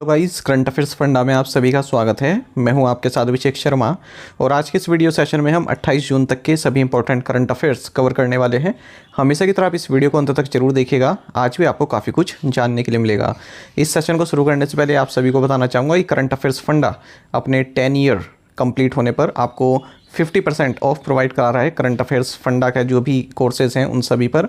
तो guys current affairs funda में आप सभी का स्वागत है। मैं हूं आपके साथ अभिषेक शर्मा और आज के इस वीडियो सेशन में हम 28 जून तक के सभी इंपॉर्टेंट करंट अफेयर्स कवर करने वाले हैं। हमेशा की तरह आप इस वीडियो को अंत तक जरूर देखिएगा, आज भी आपको काफ़ी कुछ जानने के लिए मिलेगा। इस सेशन को शुरू करने से पहले आप सभी को बताना चाहूँगा कि करंट अफेयर्स फंडा अपने 10 ईयर कंप्लीट होने पर आपको 50% ऑफ प्रोवाइड करा रहा है करंट अफेयर्स फंडा का जो भी कोर्सेज़ हैं उन सभी पर,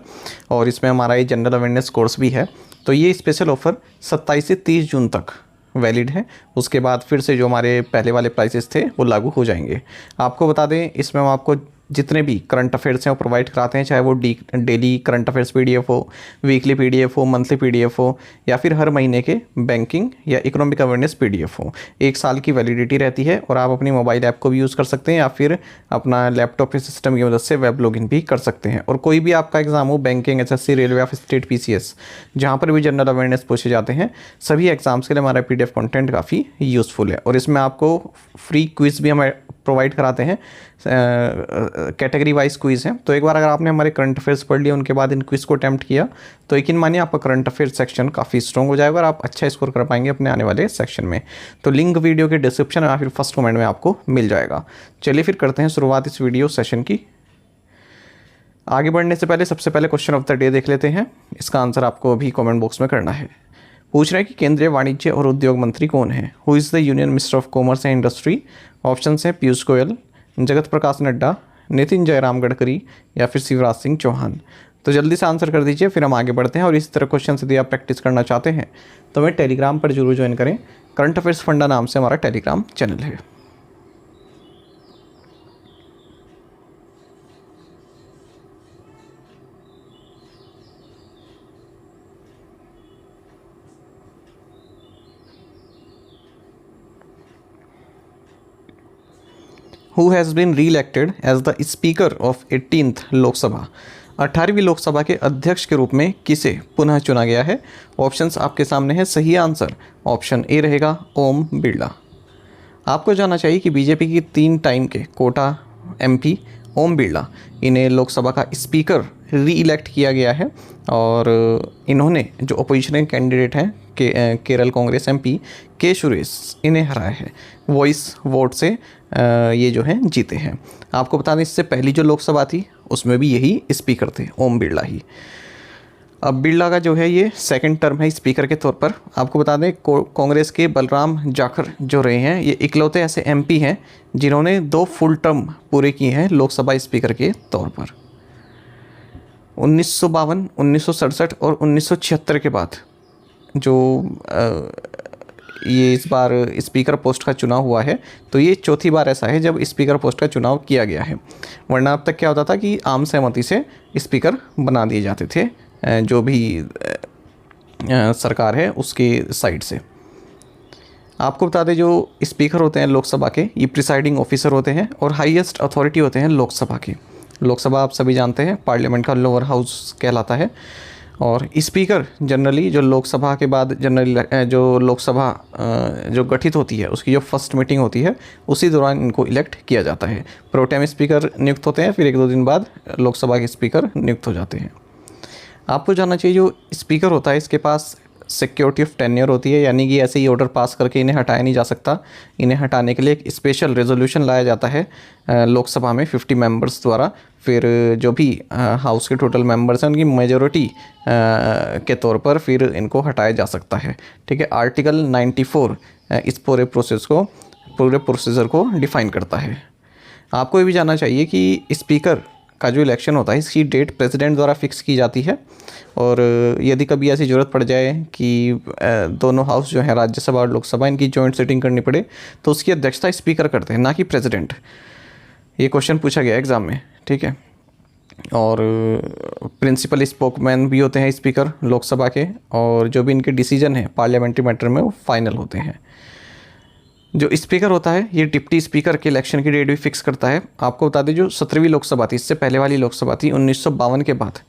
और इसमें हमारा ये जनरल अवेयरनेस कोर्स भी है। तो ये स्पेशल ऑफ़र 27 से 30 जून तक वैलिड है। उसके बाद फिर से जो हमारे पहले वाले प्राइसेस थे वो लागू हो जाएंगे। आपको बता दें, इसमें हम आपको जितने भी करंट अफेयर्स हैं वो प्रोवाइड कराते हैं, चाहे वो डेली करंट अफेयर्स पीडीएफ हो, वीकली पीडीएफ हो, मंथली पीडीएफ हो, या फिर हर महीने के बैंकिंग या इकोनॉमिक अवेयरनेस पीडीएफ हो। 1 साल की वैलिडिटी रहती है और आप अपनी मोबाइल ऐप को भी यूज़ कर सकते हैं या फिर अपना लैपटॉप के सिस्टम की मदद से वेब लॉगिन भी कर सकते हैं। और कोई भी आपका एग्जाम हो, बैंकिंग, एसएससी, रेलवे या स्टेट पीसीएस, जहाँ पर भी जनरल अवेयरनेस पूछे जाते हैं, सभी एग्जाम्स के लिए हमारा पीडीएफ कंटेंट काफ़ी यूज़फुल है। और इसमें आपको फ्री क्विज़ भी हमें प्रोवाइड कराते हैं, कैटेगरी वाइज क्विज़ हैं। तो एक बार अगर आपने हमारे करंट अफेयर्स पढ़ लिया, उनके बाद इन क्विज़ को अटैम्प्ट किया, तो यकीन मानिए आपका करंट अफेयर्स सेक्शन काफ़ी स्ट्रॉन्ग हो जाएगा और आप अच्छा स्कोर कर पाएंगे अपने आने वाले सेक्शन में। तो लिंक वीडियो के डिस्क्रिप्शन या फिर फर्स्ट कमेंट में आपको मिल जाएगा। चलिए फिर करते हैं शुरुआत इस वीडियो सेशन की। आगे बढ़ने से पहले सबसे पहले क्वेश्चन ऑफ द डे देख लेते हैं। इसका आंसर आपको अभी कॉमेंट बॉक्स में करना है। पूछ रहे हैं कि केंद्रीय वाणिज्य और उद्योग मंत्री कौन है? Who is the union minister of commerce and industry? Option है पीयूष गोयल, जगत प्रकाश नड्डा, नितिन जयराम गडकरी या फिर शिवराज सिंह चौहान। तो जल्दी से आंसर कर दीजिए, फिर हम आगे बढ़ते हैं। और इसी तरह क्वेश्चन यदि आप प्रैक्टिस करना चाहते हैं तो हमें टेलीग्राम पर जरूर ज्वाइन करें। करंट अफेयर्स फंडा नाम से हमारा टेलीग्राम चैनल है। Who has been re-elected as the Speaker of 18th Lok Sabha? 18वीं लोकसभा के अध्यक्ष के रूप में किसे पुनः चुना गया है? ऑप्शंस आपके सामने है। सही आंसर ऑप्शन ए रहेगा, ओम बिरला। आपको जानना चाहिए कि बीजेपी की 3 टाइम के कोटा एमपी ओम बिरला, इन्हें लोकसभा का स्पीकर री इलेक्ट किया गया है और इन्होंने जो अपोजिशन कैंडिडेट हैं केरल कांग्रेस एमपी के सुरेश, इन्हें हराया है। वॉइस वोट से ये जो हैं जीते हैं। आपको बता दें, इससे पहली जो लोकसभा थी उसमें भी यही स्पीकर थे, ओम बिरला ही। अब बिरला का जो है ये सेकंड टर्म है स्पीकर के तौर पर। आपको बता दें, कांग्रेस के बलराम जाखड़ जो रहे हैं, ये इकलौते ऐसे एमपी हैं जिन्होंने 2 फुल टर्म पूरे किए हैं लोकसभा स्पीकर के तौर पर। 1952, 1967 और 1976 के बाद जो ये इस बार स्पीकर पोस्ट का चुनाव हुआ है, तो ये चौथी बार ऐसा है जब स्पीकर पोस्ट का चुनाव किया गया है। वरना अब तक क्या होता था कि आम सहमति से स्पीकर बना दिए जाते थे जो भी सरकार है उसके साइड से। आपको बता दें, जो स्पीकर होते हैं लोकसभा के, ये प्रिसाइडिंग ऑफिसर होते हैं और हाईएस्ट अथॉरिटी होते हैं लोकसभा के। लोकसभा आप सभी जानते हैं पार्लियामेंट का लोअर हाउस कहलाता है। और स्पीकर जनरली जो लोकसभा के बाद जनरली जो लोकसभा जो गठित होती है उसकी जो फर्स्ट मीटिंग होती है उसी दौरान इनको इलेक्ट किया जाता है। प्रोटेम स्पीकर नियुक्त होते हैं, फिर 1-2 दिन बाद लोकसभा के स्पीकर नियुक्त हो जाते हैं। आपको जानना चाहिए, जो स्पीकर होता है इसके पास सिक्योरिटी ऑफ टेन्योर होती है, यानी कि ऐसे ही ऑर्डर पास करके इन्हें हटाया नहीं जा सकता। इन्हें हटाने के लिए एक स्पेशल रेजोल्यूशन लाया जाता है लोकसभा में 50 मेंबर्स द्वारा। फिर जो भी हाउस के टोटल मेंबर्स हैं उनकी मेजॉरिटी के तौर पर फिर इनको हटाया जा सकता है। ठीक है, आर्टिकल 94 इस पूरे प्रोसीजर को डिफाइन करता है। आपको ये भी जानना चाहिए कि स्पीकर का जो इलेक्शन होता है इसकी डेट प्रेसिडेंट द्वारा फिक्स की जाती है। और यदि कभी ऐसी ज़रूरत पड़ जाए कि दोनों हाउस जो है राज्यसभा और लोकसभा, इनकी जॉइंट सिटिंग करनी पड़े, तो उसकी अध्यक्षता स्पीकर करते हैं, ना कि प्रेसिडेंट। ये क्वेश्चन पूछा गया एग्ज़ाम में, ठीक है। और प्रिंसिपल स्पोकमैन भी होते हैं स्पीकर लोकसभा के, और जो भी इनके डिसीजन है पार्लियामेंट्री मैटर में वो फाइनल होते हैं। जो स्पीकर होता है ये डिप्टी स्पीकर के इलेक्शन की डेट भी फिक्स करता है। आपको बता दें, जो 17वीं लोकसभा थी, इससे पहले वाली लोकसभा थी 1952 के बाद,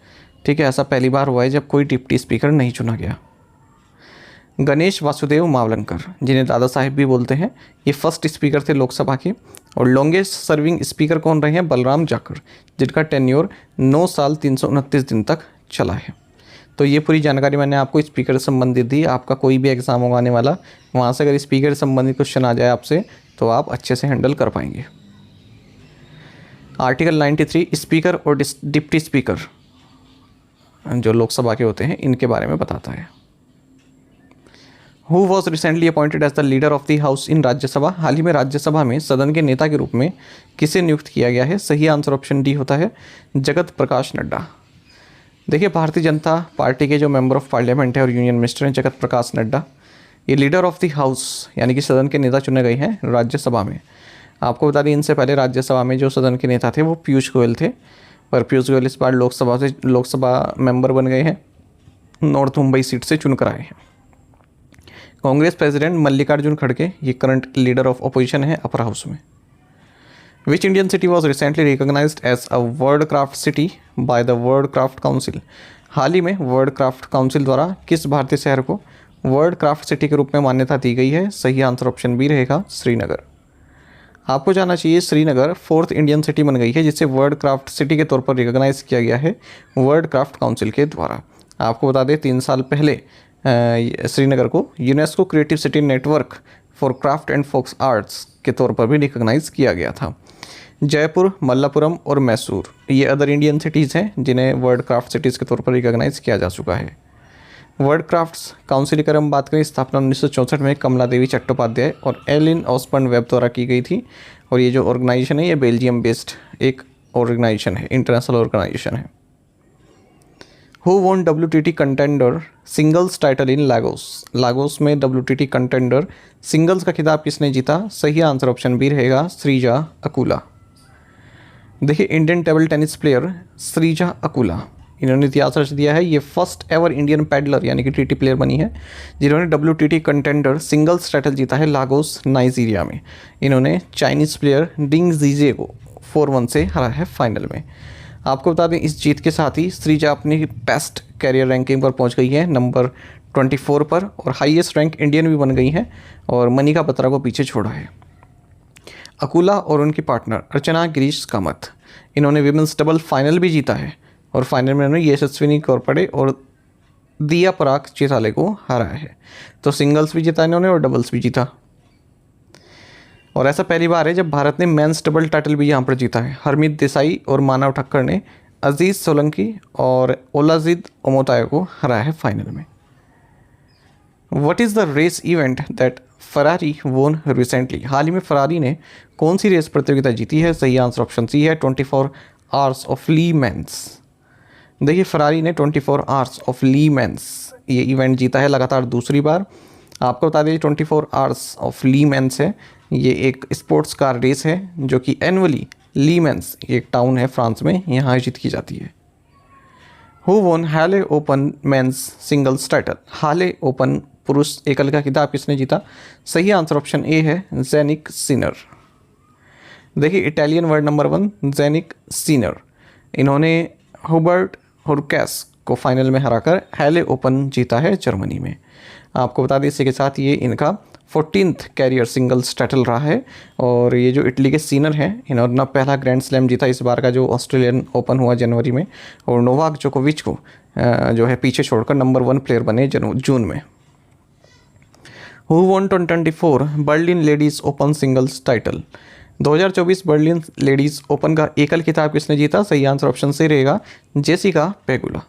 ठीक है, ऐसा पहली बार हुआ है जब कोई डिप्टी स्पीकर नहीं चुना गया। गणेश वासुदेव मावलंकर, जिन्हें दादा साहिब भी बोलते हैं, ये फर्स्ट स्पीकर थे लोकसभा के। और लॉन्गेस्ट सर्विंग स्पीकर कौन रहे हैं? बलराम जाखड़, जिनका टेन्योर 9 साल 329 दिन तक चला है। तो ये पूरी जानकारी मैंने आपको स्पीकर से संबंधित दी। आपका कोई भी एग्ज़ाम होगा आने वाला, वहाँ से अगर स्पीकर से संबंधित क्वेश्चन आ जाए आपसे तो आप अच्छे से हैंडल कर पाएंगे। आर्टिकल 93 स्पीकर और डिप्टी स्पीकर जो लोकसभा के होते हैं इनके बारे में बताता है। Who was recently appointed as the leader of the house in Rajya Sabha. हाल ही में राज्यसभा में सदन के नेता के रूप में किसे नियुक्त किया गया है? सही आंसर ऑप्शन डी होता है जगत प्रकाश नड्डा। देखिए, भारतीय जनता पार्टी के जो मेंबर ऑफ पार्लियामेंट है और यूनियन मिनिस्टर हैं जगत प्रकाश नड्डा, ये लीडर ऑफ द हाउस यानी कि सदन के नेता चुने गए हैं राज्यसभा में। आपको बता दें, इनसे पहले राज्यसभा में जो सदन के नेता थे वो पीयूष गोयल थे, पर पीयूष गोयल इस बार लोकसभा मेंबर बन गए हैं, नॉर्थ मुंबई सीट से चुनकर आए हैं। कांग्रेस प्रेसिडेंट मल्लिकार्जुन खड़गे ये करंट लीडर ऑफ अपोजिशन है अपर हाउस में। Which Indian city was recently recognised as a world craft city by the world craft council. हाल ही में वर्ल्ड क्राफ्ट काउंसिल द्वारा किस भारतीय शहर को वर्ल्ड क्राफ्ट सिटी के रूप में मान्यता दी गई है? सही आंसर ऑप्शन बी रहेगा श्रीनगर। आपको जानना चाहिए, श्रीनगर 4th इंडियन सिटी बन गई है जिसे वर्ल्ड क्राफ्ट सिटी के तौर पर रिकॉग्नाइज किया गया है वर्ल्ड क्राफ्ट काउंसिल के द्वारा। आपको बता दें, 3 साल पहले श्रीनगर को UNESCO creative city network for craft and folks arts के तौर पर भी रिकॉग्नाइज किया गया था। जयपुर, मल्लापुरम और मैसूर ये अदर इंडियन सिटीज़ हैं जिन्हें वर्ल्ड क्राफ्ट सिटीज़ के तौर पर रिकॉग्नाइज किया जा चुका है। वर्ल्ड क्राफ्ट्स काउंसिल की अगर हम बात करें, स्थापना 1964 में कमला देवी चट्टोपाध्याय और एलिन ऑस्बर्न वेब द्वारा की गई थी। और ये जो ऑर्गेनाइजेशन है ये बेल्जियम बेस्ड एक ऑर्गेनाइजेशन है, इंटरनेशनल ऑर्गेनाइजेशन है। Who won WTT contender singles title in Lagos. Lagos में WTT कंटेंडर सिंगल्स का खिताब किसने जीता? सही आंसर ऑप्शन बी रहेगा श्रीजा अकुला। देखिए, Indian table tennis player Sreeja Akula, इन्होंने इतिहास रच दिया है। ये फर्स्ट एवर इंडियन पैडलर यानी कि TT प्लेयर बनी है जिन्होंने WTT कंटेंडर सिंगल्स टाइटल जीता है लागोस नाइजीरिया में। इन्होंने चाइनीज़ प्लेयर डिंग जीजे को 4-1 से हरा है फाइनल में। आपको बता दें, इस जीत के साथ ही श्रीजा अपनी बेस्ट कैरियर रैंकिंग पर पहुंच गई है नंबर 24 पर, और हाईएस्ट रैंक इंडियन भी बन गई हैं और मनिका बत्रा को पीछे छोड़ा है। अकुला और उनकी पार्टनर अर्चना गिरीश कामत, इन्होंने विमेंस डबल फाइनल भी जीता है और फाइनल में उन्होंने यशस्विनी घोरपड़े और दिया पराग चिराले को हराया है। तो सिंगल्स भी जीता इन्होंने और डबल्स भी जीता। और ऐसा पहली बार है जब भारत ने मेंस डबल टाइटल भी यहाँ पर जीता है। हरमीत देसाई और मानव ठक्कर ने अजीज सोलंकी और ओलाजिद ओमोतायो को हराया है फाइनल में। What is the race event that Ferrari won recently. हाल ही में फरारी ने कौन सी रेस प्रतियोगिता जीती है? सही आंसर ऑप्शन सी है 24 आवर्स ऑफ ली मेंस। देखिए, फरारी ने 24 आवर्स ऑफ ली मेंस ये इवेंट जीता है लगातार दूसरी बार। आपको बता दें, 24 आवर्स ऑफ ली मेंस है, ये एक स्पोर्ट्स कार रेस है जो कि एनुअली ली मेंस एक टाउन है फ्रांस में, यहाँ आयोजित की जाती है। हु वॉन हाले ओपन मेंस सिंगल्स टाइटल। हाले ओपन पुरुष एकल का खिताब किसने जीता? सही आंसर ऑप्शन ए है ज़ेनिक सिनर। देखिए, इटालियन वर्ड नंबर 1 ज़ेनिक सिनर, इन्होंने हुबर्ट हुरकैस को फाइनल में हराकर हाले ओपन जीता है जर्मनी में। आपको बता दें, इसी के साथ ये इनका 14th कैरियर सिंगल्स टाइटल रहा है। और ये जो इटली के सीनर हैं, इन्होंने अपना पहला ग्रैंड स्लैम जीता इस बार का जो ऑस्ट्रेलियन ओपन हुआ जनवरी में, और नोवाक जोकोविच को जो है पीछे छोड़कर नंबर 1 प्लेयर बने जून में। Who won 2024 Berlin ladies open singles title. 2024 Berlin ladies open का एकल खिताब किसने जीता? सही आंसर ऑप्शन से रहेगा जेसिका पेगुला।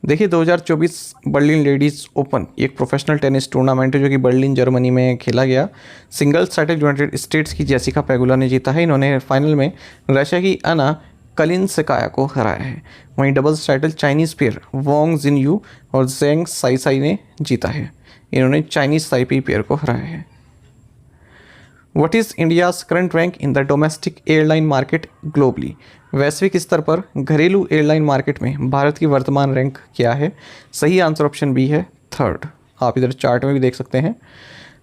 देखिए, 2024 बर्लिन लेडीज़ ओपन एक प्रोफेशनल टेनिस टूर्नामेंट है जो कि बर्लिन जर्मनी में खेला गया। सिंगल्स टाइटल यूनाइटेड स्टेट्स की जेसिका पेगुला ने जीता है। इन्होंने फाइनल में रशिया की अना कलिनस्काया को हराया है। वहीं doubles title Chinese pair Wang Xinyu और जेंग साइसाई ने जीता है। इन्होंने चाइनीज़ ताइपी पेयर को हराया है। What is India's current rank in the domestic airline market globally. वैश्विक स्तर पर घरेलू एयरलाइन मार्केट में भारत की वर्तमान रैंक क्या है? सही आंसर ऑप्शन बी है 3rd। आप इधर चार्ट में भी देख सकते हैं।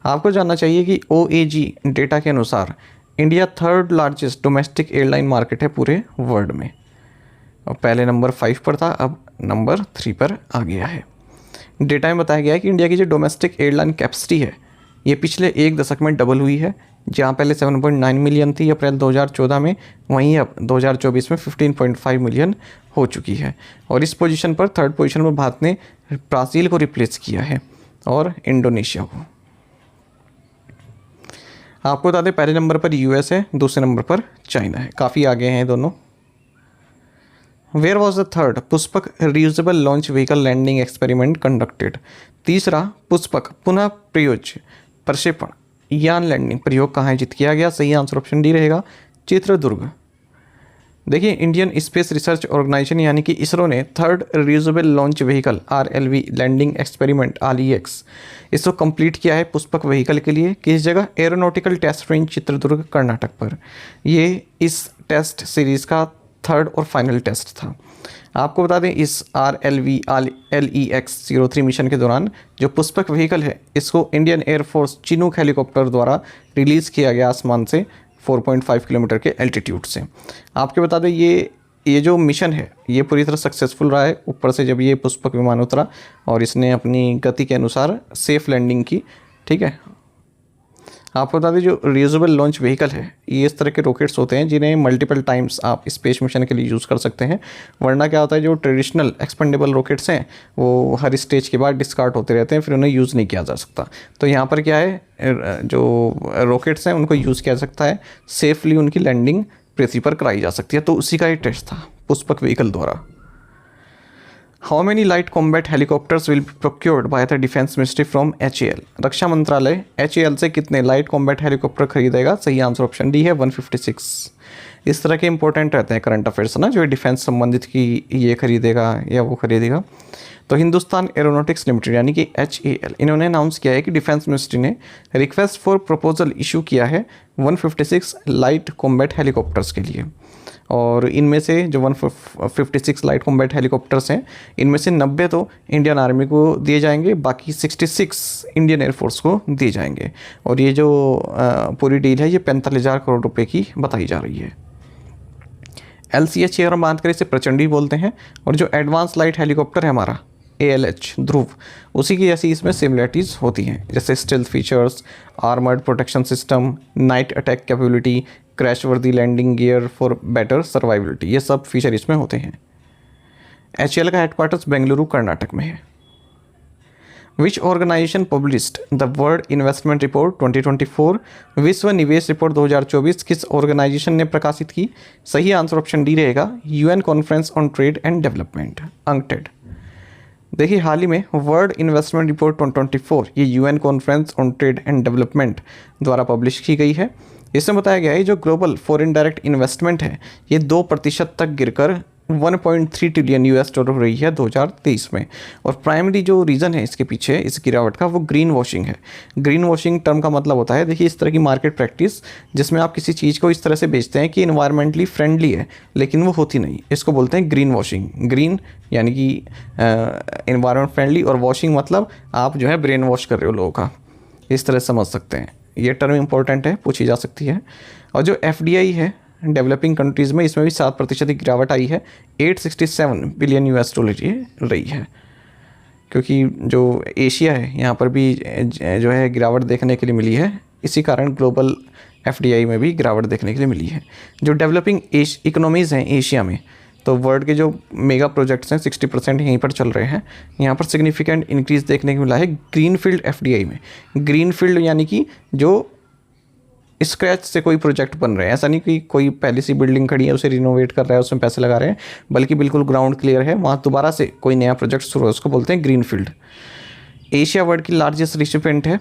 आपको जानना चाहिए कि OAG डेटा के अनुसार India 3rd largest domestic airline market है पूरे वर्ल्ड में। और पहले नंबर 5 पर था, अब नंबर 3 पर आ गया है। डेटा में बताया गया है कि इंडिया की जो डोमेस्टिक एयरलाइन कैपेसिटी है ये पिछले 1 दशक में डबल हुई है। जहाँ पहले 7.9 मिलियन थी अप्रैल 2014 में, वहीं अब 2024 में 15.5 मिलियन हो चुकी है। और इस पोजीशन पर थर्ड पोजीशन पर भारत ने ब्राज़ील को रिप्लेस किया है और इंडोनेशिया को। आपको बता दें पहले नंबर पर यूएस है, दूसरे नंबर पर चाइना है, काफ़ी आगे हैं दोनों। Where was the third Pushpak reusable launch vehicle landing experiment conducted. तीसरा पुष्पक पुनः प्रयोज्य प्रक्षेपण यान लैंडिंग प्रयोग कहाँ आयोजित किया गया? सही आंसर ऑप्शन डी रहेगा, चित्रदुर्ग। देखिए इंडियन स्पेस रिसर्च ऑर्गेनाइजेशन यानी कि इसरो ने third reusable launch vehicle RLV landing experiment RLEX इसको कंप्लीट किया है पुष्पक व्हीकल के लिए। किस जगह? Aeronautical test range Chitradurga Karnataka पर। ये इस टेस्ट सीरीज़ का थर्ड और फाइनल टेस्ट था। आपको बता दें इस RLV LEX 03 मिशन के दौरान जो पुष्पक व्हीकल है इसको इंडियन एयरफोर्स चिनूक हेलीकॉप्टर द्वारा रिलीज़ किया गया आसमान से 4.5 किलोमीटर के एल्टीट्यूड से। आपके बता दें ये जो मिशन है ये पूरी तरह सक्सेसफुल रहा है। ऊपर से जब ये पुष्पक विमान उतरा और इसने अपनी गति के अनुसार सेफ लैंडिंग की, ठीक है। आपको बता दें जो रियूजेबल लॉन्च व्हीकल है ये इस तरह के रॉकेट्स होते हैं जिन्हें मल्टीपल टाइम्स आप स्पेस मिशन के लिए यूज़ कर सकते हैं। वरना क्या होता है जो ट्रेडिशनल एक्सपेंडेबल रॉकेट्स हैं वो हर स्टेज के बाद डिस्कार्ड होते रहते हैं, फिर उन्हें यूज़ नहीं किया जा सकता। तो यहाँ पर क्या है जो रॉकेट्स हैं उनको यूज़ किया जा सकता है, सेफली उनकी लैंडिंग पृथ्वी पर कराई जा सकती है। तो उसी का ही टेस्ट था पुष्पक व्हीकल द्वारा। How many light combat helicopters will be procured by the defence ministry from HAL। रक्षा मंत्रालय HAL से कितने लाइट कॉम्बैट हेलीकॉप्टर खरीदेगा? सही आंसर ऑप्शन डी है 156। इस तरह के इंपॉर्टेंट रहते हैं करंट अफेयर्स ना, जो डिफेंस संबंधित की ये खरीदेगा या वो खरीदेगा। तो हिंदुस्तान एरोनॉटिक्स लिमिटेड यानी कि HAL इन्होंने अनाउंस किया है कि डिफेंस मिनिस्ट्री ने रिक्वेस्ट फॉर प्रपोजल इशू किया है 156 लाइट कॉम्बैट हेलीकॉप्टर्स के लिए। और इनमें से जो 156 लाइट कॉम्बैट हेलीकॉप्टर्स हैं इनमें से 90 तो इंडियन आर्मी को दिए जाएंगे, बाकी 66 इंडियन एयरफोर्स को दिए जाएंगे। और ये जो पूरी डील है ये 45,000 करोड़ रुपए की बताई जा रही है। LCH एयर बांध कर इसे प्रचंडी बोलते हैं। और जो एडवांस लाइट हेलीकॉप्टर है हमारा ALH ध्रुव, उसी की जैसी इसमें सिमिलरिटीज़ होती हैं, जैसे stealth features, armoured protection system, night attack capability, crashworthy landing gear for better survivability, ये सब फीचर इसमें होते हैं। HAL का हेडक्वार्टर्स बेंगलुरु कर्नाटक में है। Which organisation published the world investment report 2024? विश्व निवेश रिपोर्ट 2024 किस ऑर्गेनाइजेशन ने प्रकाशित की? सही आंसर ऑप्शन डी रहेगा, UN conference on trade and development UNCTAD। देखिए हाल ही में वर्ल्ड इन्वेस्टमेंट रिपोर्ट 2024 ये UN conference on trade and development द्वारा पब्लिश की गई है। इसमें बताया गया है जो ग्लोबल फॉरेन डायरेक्ट इन्वेस्टमेंट है ये 2% तक गिरकर 1.3 ट्रिलियन $, रही है 2023 में। और प्राइमरी जो रीज़न है इसके पीछे इस गिरावट का वो ग्रीन वॉशिंग है। ग्रीन वॉशिंग टर्म का मतलब होता है, देखिए इस तरह की मार्केट प्रैक्टिस जिसमें आप किसी चीज़ को इस तरह से बेचते हैं कि इन्वायरमेंटली फ्रेंडली है लेकिन वो होती नहीं, इसको बोलते हैं ग्रीन वॉशिंग। ग्रीन यानी कि इन्वायरमेंट फ्रेंडली और वॉशिंग मतलब आप जो है ब्रेन वॉश कर रहे हो लोगों का, इस तरह समझ सकते हैं। ये टर्म इंपॉर्टेंट है, पूछी जा सकती है। और जो FDI है डेवलपिंग कंट्रीज़ में इसमें भी 7% की गिरावट आई है, 867 बिलियन $, ये रही है। क्योंकि जो एशिया है यहाँ पर भी जो है गिरावट देखने के लिए मिली है, इसी कारण ग्लोबल FDI में भी गिरावट देखने के लिए मिली है। जो डेवलपिंग इकोनॉमीज़ हैं एशिया में, तो वर्ल्ड के जो मेगा प्रोजेक्ट्स हैं 60% यहीं पर चल रहे हैं। यहाँ पर सिग्निफिकेंट इंक्रीज़ देखने को मिला है ग्रीनफील्ड FDI में। ग्रीनफील्ड यानी कि जो स्क्रैच से कोई प्रोजेक्ट बन रहे हैं, ऐसा नहीं कि कोई पहले सी बिल्डिंग खड़ी है उसे रिनोवेट कर रहा है उसमें पैसे लगा रहे हैं, बल्कि बिल्कुल ग्राउंड क्लियर है, वहाँ दोबारा से कोई नया प्रोजेक्ट शुरू है, उसको बोलते हैं ग्रीनफील्ड। एशिया वर्ल्ड की लार्जेस्ट रिसिपेंट है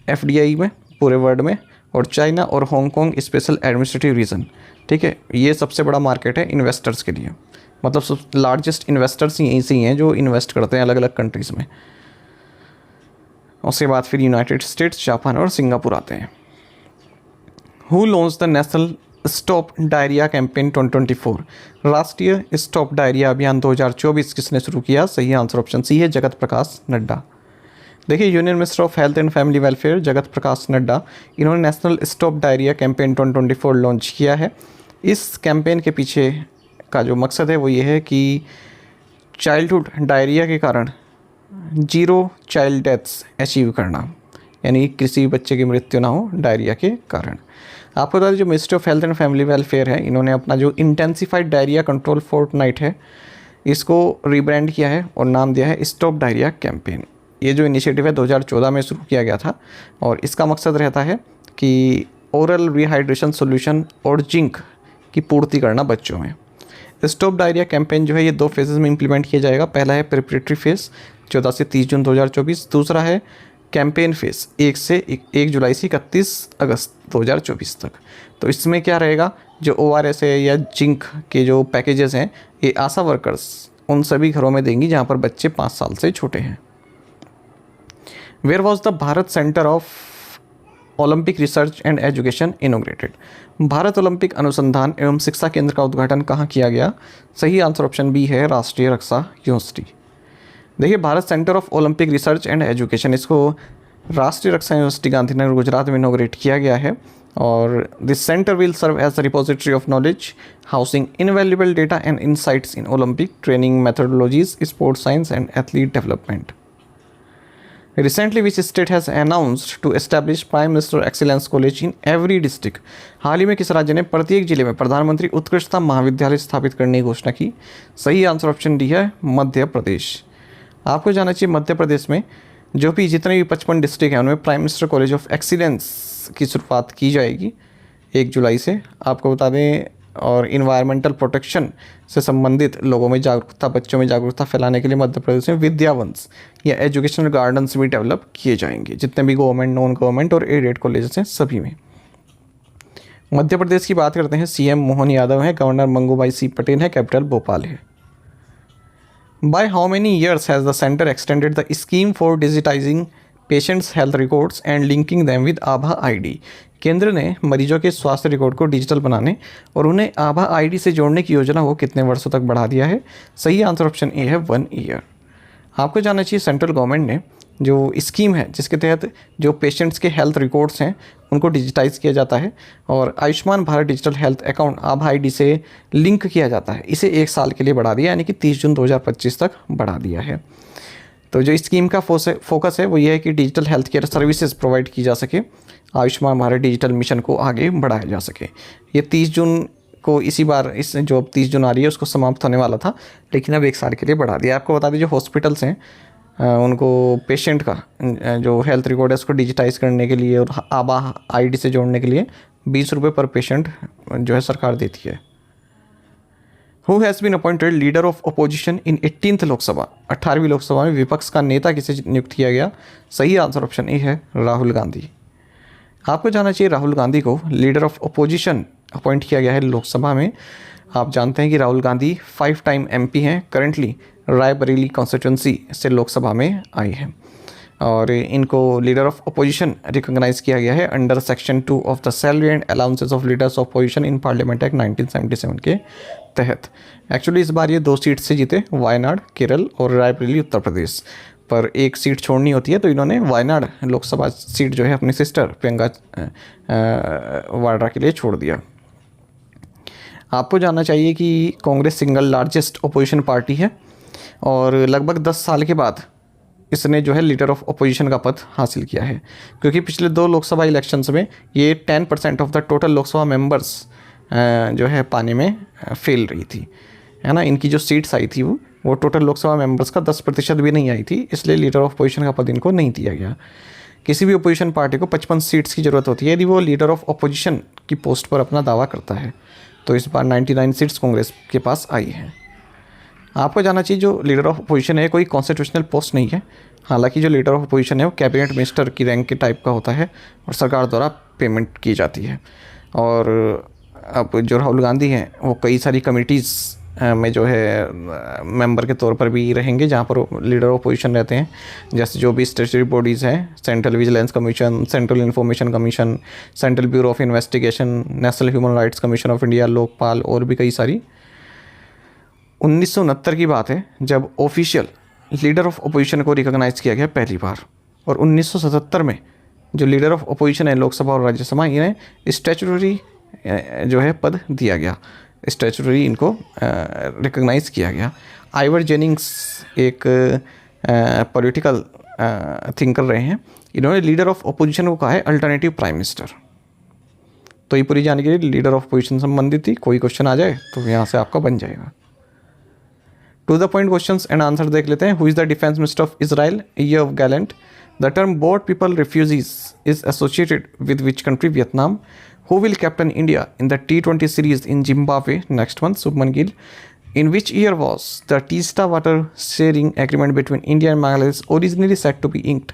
FDI में पूरे वर्ल्ड में, और चाइना और हांगकांग स्पेशल एडमिनिस्ट्रेटिव रीजन, ठीक है, ये सबसे बड़ा मार्केट है इन्वेस्टर्स के लिए। मतलब सब लार्जेस्ट इन्वेस्टर्स यहीं से ही हैं जो इन्वेस्ट करते हैं अलग अलग कंट्रीज़ में। उसके बाद फिर यूनाइटेड स्टेट्स, जापान और सिंगापुर आते हैं। Who launch the national stop diarrhoea campaign 2024? राष्ट्रीय स्टॉप डायरिया अभियान 2024 किसने शुरू किया? सही आंसर ऑप्शन सी है, जगत प्रकाश नड्डा। देखिए union minister of health and family welfare Jagat Prakash Nadda, इन्होंने national stop diarrhoea campaign 2024 launch किया है। इस कैंपेन के पीछे का जो मकसद है वो ये है कि चाइल्डहुड डायरिया के कारण 0 चाइल्ड डेथ्स अचीव करना। यानी किसी बच्चे की मृत्यु ना हो डायरिया के कारण। आपको बता दें जो ministry of health and family welfare है, इन्होंने अपना जो इंटेंसिफाइड डायरिया कंट्रोल फोर्टनाइट है इसको रीब्रांड किया है और नाम दिया है स्टॉप डायरिया कैंपेन। ये जो इनिशिएटिव है 2014 में शुरू किया गया था और इसका मकसद रहता है कि ओरल रिहाइड्रेशन सॉल्यूशन और जिंक की पूर्ति करना बच्चों में। स्टॉप डायरिया कैंपेन जो है ये 2 फेजेस में इंप्लीमेंट किया जाएगा। पहला है प्रिपरेटरी फेज़ 14 से 30 जून 2024, दूसरा है कैंपेन फेज़ 1 जुलाई से 31 अगस्त 2024 तक। तो इसमें क्या रहेगा, जो ORS है या जिंक के जो पैकेजेस हैं ये आशा वर्कर्स उन सभी घरों में देंगी जहाँ पर बच्चे 5 साल से छोटे हैं। Where was the Bharat centre of Olympic research and education inaugurated? Bharat Olympic अनुसंधान एवं शिक्षा केंद्र का उद्घाटन कहाँ किया गया? सही आंसर ऑप्शन बी है राष्ट्रीय रक्षा यूनिवर्सिटी। देखिए Bharat centre of Olympic research and education, इसको राष्ट्रीय रक्षा यूनिवर्सिटी गांधीनगर गुजरात में इनोग्रेट किया गया है और this centre will serve as the repository of knowledge housing invaluable data and insights in Olympic training methodologies, sports science and athlete development. Recently, which state has announced to establish Prime Minister Excellence College in every district? हाल ही में किस राज्य ने प्रत्येक जिले में प्रधानमंत्री उत्कृष्टता महाविद्यालय स्थापित करने की घोषणा की? सही आंसर ऑप्शन डी है मध्य प्रदेश। आपको जाना चाहिए मध्य प्रदेश में जो भी जितने भी 55 डिस्ट्रिक्ट हैं उनमें prime minister college of excellence की शुरुआत की जाएगी 1 जुलाई से। आपको बता दें और इन्वायरमेंटल प्रोटेक्शन से संबंधित लोगों में जागरूकता, बच्चों में जागरूकता फैलाने के लिए मध्य प्रदेश में विद्यावंश या एजुकेशनल गार्डन्स भी डेवलप किए जाएंगे जितने भी गवर्नमेंट, नॉन गवर्नमेंट और एडेड कॉलेजेस हैं सभी में। मध्य प्रदेश की बात करते हैं, CM मोहन यादव है, गवर्नर मंगूभाई सी पटेल है, कैपिटल भोपाल है। By how many years has the centre extended the scheme for digitising patients health records and linking them with Abha ID? केंद्र ने मरीजों के स्वास्थ्य रिकॉर्ड को डिजिटल बनाने और उन्हें आभा ID से जोड़ने की योजना को कितने वर्षों तक बढ़ा दिया है? सही आंसर ऑप्शन ए है 1 ईयर। आपको जानना चाहिए सेंट्रल गवर्नमेंट ने जो स्कीम है जिसके तहत जो पेशेंट्स के हेल्थ रिकॉर्ड्स हैं उनको डिजिटाइज किया जाता है और Ayushman Bharat digital health account आभा ID से लिंक किया जाता है, इसे 1 साल के लिए बढ़ा दिया, यानी कि 30 जून 2025 तक बढ़ा दिया है। तो जो स्कीम का फोकस है वो ये है कि digital health care services provide की जा सके, आयुष्मान भारत डिजिटल मिशन को आगे बढ़ाया जा सके। ये 30 जून को इसी बार इस जो 30 जून आ रही है उसको समाप्त होने वाला था, लेकिन अब 1 साल के लिए बढ़ा दिया। आपको बता दीजिए हॉस्पिटल्स हैं उनको पेशेंट का जो हेल्थ रिकॉर्ड है उसको डिजिटाइज करने के लिए और आभा ID से जोड़ने के लिए 20 रुपये पर पेशेंट जो है सरकार देती है। Who has been appointed leader of opposition in 18th Lok Sabha? 18वीं लोकसभा में विपक्ष का नेता किसे नियुक्त किया गया? सही आंसर ऑप्शन ए है राहुल गांधी। आपको जानना चाहिए राहुल गांधी को लीडर ऑफ अपोजिशन अपॉइंट किया गया है लोकसभा में। आप जानते हैं कि राहुल गांधी 5 टाइम MP हैं, करंटली रायबरेली कॉन्स्टिट्यूंसी से लोकसभा में आई हैं और इनको लीडर ऑफ अपोजिशन रिकॉग्नाइज किया गया है under section 2 of the salary and allowances of leaders of opposition in parliament act 1977 के तहत। एक्चुअली इस बार ये 2 सीट से जीते, वायनाड केरल और रायबरेली उत्तर प्रदेश, पर 1 सीट छोड़नी होती है तो इन्होंने वायनाड लोकसभा सीट जो है अपनी सिस्टर प्रियंका वाड्रा के लिए छोड़ दिया। आपको जानना चाहिए कि Congress single largest opposition party है और लगभग 10 साल के बाद इसने जो है लीडर ऑफ अपोजिशन का पद हासिल किया है, क्योंकि पिछले 2 लोकसभा इलेक्शंस में ये 10% of the total Lok Sabha members जो है पाने में फेल रही थी, है ना। इनकी जो सीट्स आई थी वो टोटल लोकसभा मेंबर्स का 10% भी नहीं आई थी, इसलिए लीडर ऑफ अपोजिशन का पद इनको नहीं दिया गया। किसी भी अपोजिशन पार्टी को 55 सीट्स की ज़रूरत होती है यदि वो लीडर ऑफ अपोजिशन की पोस्ट पर अपना दावा करता है, तो इस बार 99 सीट्स कांग्रेस के पास आई हैं। आपको जानना चाहिए जो लीडर ऑफ अपोजिशन है कोई कॉन्स्टिट्यूशनल पोस्ट नहीं है, हालांकि जो लीडर ऑफ अपोजिशन है वो कैबिनेट मिनिस्टर की रैंक के टाइप का होता है और सरकार द्वारा पेमेंट की जाती है। और अब जो राहुल गांधी हैं वो कई सारी कमिटीज़ में जो है मेंबर के तौर पर भी रहेंगे जहाँ पर लीडर ऑफ अपोजिशन रहते हैं, जैसे जो भी स्टैट्यूटरी बॉडीज़ हैं, central vigilance commission, central information commission, central bureau of investigation, national human rights commission of India, Lokpal और भी कई सारी। 1969 की बात है जब ऑफिशियल लीडर ऑफ अपोजिशन को रिकॉग्नाइज किया गया पहली बार, और 1977 में जो लीडर ऑफ अपोजिशन है लोकसभा और राज्यसभा इन्हें स्टैट्यूटरी जो है पद दिया गया, स्टैट्यूटरी इनको रिकॉग्नाइज किया गया। आइवर जेनिंग्स एक पॉलिटिकल थिंकर रहे हैं, इन्होंने लीडर ऑफ अपोजिशन को कहा है अल्टरनेटिव प्राइम मिनिस्टर। तो ये पूरी जानकारी लीडर ऑफ अपोजिशन संबंधित थी। कोई क्वेश्चन आ जाए तो यहाँ से आपका बन जाएगा। To the point questions and answer देख लेते हैं। Who is the defence minister of Israel? Yoav Gallant. The term boat people refugees is associated with which country? Vietnam. Who will captain India in the T20 series in Zimbabwe next month? Subman Gill. In which year was the Teesta water sharing agreement between India and Bangladesh originally set to be inked?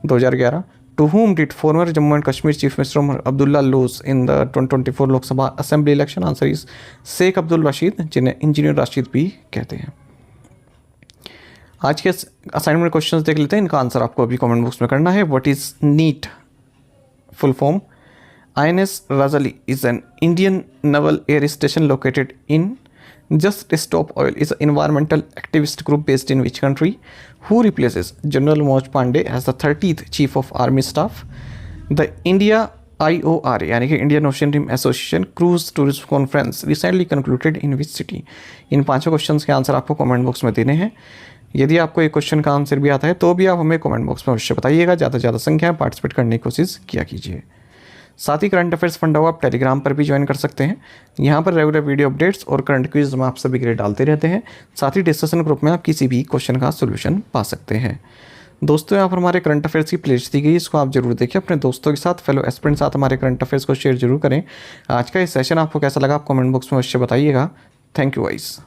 2011. To whom did former Jammu and Kashmir Chief Minister Abdullah lose in the 2024 Lok Sabha Assembly election? Answer is Sheikh Abdul Rashid, जिन्हें engineer Rashid भी कहते हैं। आज के assignment questions देख लेते हैं। इनका आंसर आपको अभी कमेंट बॉक्स में करना है। What is NEET? Full form INS Razali is an Indian naval air station located in. Just Stop Oil is an environmental activist group based in which country? Who replaces General Manoj Pandey as the 30th Chief of Army Staff? The India IOR यानी कि Indian Ocean Rim Association Cruise Tourism Conference recently concluded in which city? इन पांचों questions के answer आपको comment box में देने हैं। यदि आपको एक क्वेश्चन का आंसर भी आता है तो भी आप हमें कमेंट बॉक्स में अवश्य बताइएगा। ज़्यादा से ज़्यादा संख्या में पार्टिसिपेट करने की कोशिश किया कीजिए। साथ ही करंट अफेयर्स फंडा हुआ आप टेलीग्राम पर भी ज्वाइन कर सकते हैं। यहाँ पर रेगुलर वीडियो अपडेट्स और करंट क्विज में आप सभी के लिए डालते रहते हैं। साथ ही डिस्कशन ग्रुप में आप किसी भी क्वेश्चन का सोल्यूशन पा सकते हैं। दोस्तों, यहाँ पर हमारे करंट अफेयर्स की प्लेलिस्ट दी गई, इसको आप जरूर देखिए। अपने दोस्तों के साथ, फेलो एस्पिरेंट साथ हमारे करंट अफेयर्स को शेयर जरूर करें। आज का ये सेशन आपको कैसा लगा आप कमेंट बॉक्स में अवश्य बताइएगा। Thank you guys.